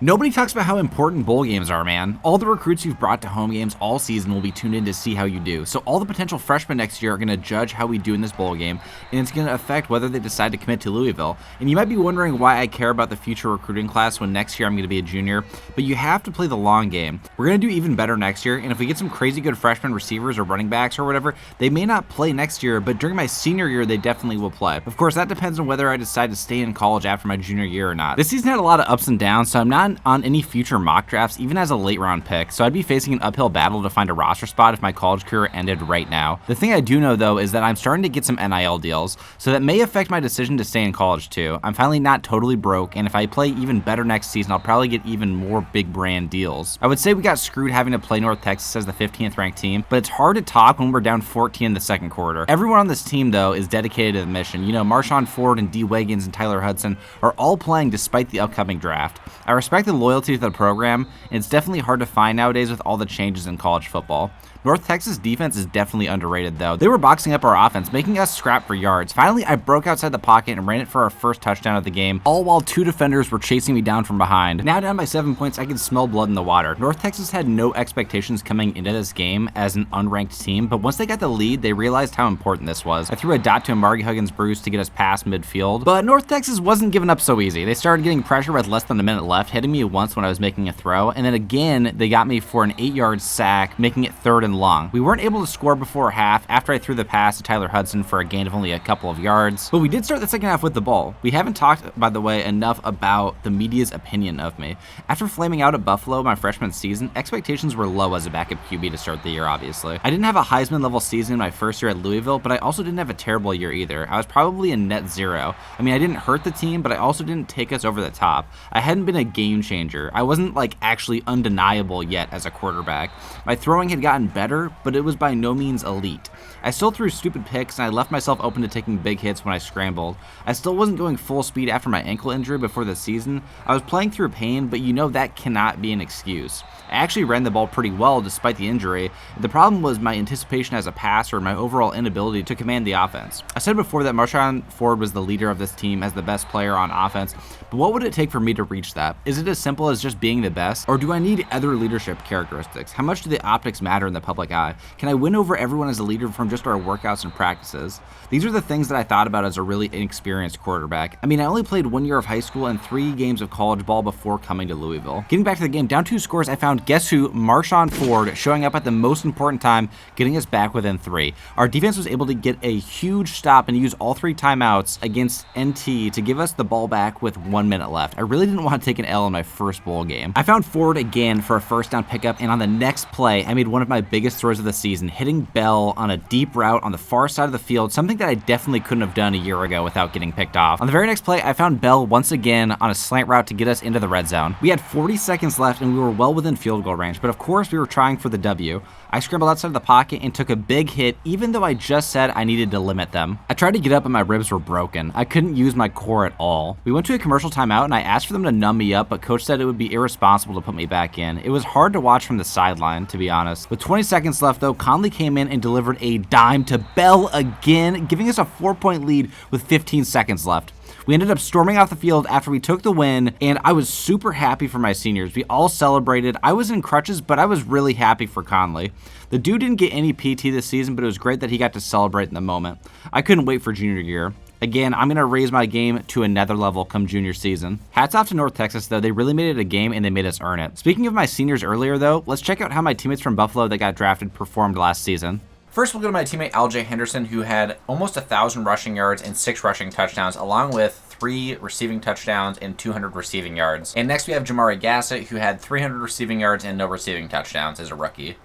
Nobody talks about how important bowl games are, man. All the recruits you've brought to home games all season will be tuned in to see how you do. So all the potential freshmen next year are going to judge how we do in this bowl game, and it's going to affect whether they decide to commit to Louisville. And you might be wondering why I care about the future recruiting class when next year I'm going to be a junior, but you have to play the long game. We're going to do even better next year, and if we get some crazy good freshman receivers or running backs or whatever, they may not play next year, but during my senior year, they definitely will play. Of course, that depends on whether I decide to stay in college after my junior year or not. This season had a lot of ups and downs, so I'm not on any future mock drafts, even as a late round pick, so I'd be facing an uphill battle to find a roster spot if my college career ended right now. The thing I do know though is that I'm starting to get some NIL deals, so that may affect my decision to stay in college too. I'm finally not totally broke, and if I play even better next season, I'll probably get even more big brand deals. I would say we got screwed having to play North Texas as the 15th ranked team, but it's hard to talk when we're down 14 in the second quarter. Everyone on this team though is dedicated to the mission. You know, Marshawn Ford and D. Wiggins and Tyler Hudson are all playing despite the upcoming draft. I respect the loyalty to the program, and it's definitely hard to find nowadays with all the changes in college football. North Texas defense is definitely underrated though. They were boxing up our offense, making us scrap for yards. Finally, I broke outside the pocket and ran it for our first touchdown of the game, all while two defenders were chasing me down from behind. Now down by 7 points, I could smell blood in the water. North Texas had no expectations coming into this game as an unranked team, but once they got the lead, they realized how important this was. I threw a dot to Amari Huggins-Bruce to get us past midfield, but North Texas wasn't giving up so easy. They started getting pressure with less than a minute left, hitting me once when I was making a throw, and then again, they got me for an 8-yard sack, making it 3rd and long. We weren't able to score before half after I threw the pass to Tyler Hudson for a gain of only a couple of yards, but we did start the second half with the ball. We haven't talked, by the way, enough about the media's opinion of me. After flaming out at Buffalo my freshman season, expectations were low as a backup QB to start the year, obviously. I didn't have a Heisman level season in my first year at Louisville, but I also didn't have a terrible year either. I was probably a net zero. I mean, I didn't hurt the team, but I also didn't take us over the top. I hadn't been a game changer. I wasn't like actually undeniable yet as a quarterback. My throwing had gotten better, but it was by no means elite. I still threw stupid picks, and I left myself open to taking big hits when I scrambled. I still wasn't going full speed after my ankle injury before the season. I was playing through pain, but you know that cannot be an excuse. I actually ran the ball pretty well despite the injury. The problem was my anticipation as a passer and my overall inability to command the offense. I said before that Marshawn Ford was the leader of this team as the best player on offense, but what would it take for me to reach that? Is it as simple as just being the best, or do I need other leadership characteristics? How much do the optics matter in the public eye? Can I win over everyone as a leader from just our workouts and practices? These are the things that I thought about as a really inexperienced quarterback. I mean, I only played 1 year of high school and 3 games of college ball before coming to Louisville. Getting back to the game, down 2 scores, I found guess who? Marshawn Ford showing up at the most important time, getting us back within 3. Our defense was able to get a huge stop and use all 3 timeouts against NT to give us the ball back with 1 minute left. I really didn't want to take an L in my first bowl game. I found Ford again for a first down pickup, and on the next play, I made one of my biggest throws of the season, hitting Bell on a deep route on the far side of the field, something that I definitely couldn't have done a year ago without getting picked off. On the very next play, I found Bell once again on a slant route to get us into the red zone. We had 40 seconds left and we were well within field goal range, but of course we were trying for the W. I scrambled outside of the pocket and took a big hit, even though I just said I needed to limit them. I tried to get up and my ribs were broken. I couldn't use my core at all. We went to a commercial timeout and I asked for them to numb me up, but coach said it would be irresponsible to put me back in. It was hard to watch from the sideline, to be honest. With 20 seconds left though, Conley came in and delivered a dime to Bell again, giving us a 4-point lead with 15 seconds left. We ended up storming off the field after we took the win, and I was super happy for my seniors. We all celebrated. I was in crutches, but I was really happy for Conley. The dude didn't get any PT this season, but it was great that he got to celebrate in the moment. I couldn't wait for junior year. Again, I'm going to raise my game to another level come junior season. Hats off to North Texas, though. They really made it a game, and they made us earn it. Speaking of my seniors earlier, though, let's check out how my teammates from Buffalo that got drafted performed last season. First, we'll go to my teammate LJ Henderson, who had almost 1,000 rushing yards and 6 rushing touchdowns, along with 3 receiving touchdowns and 200 receiving yards. And next we have Jamari Gassett, who had 300 receiving yards and no receiving touchdowns as a rookie.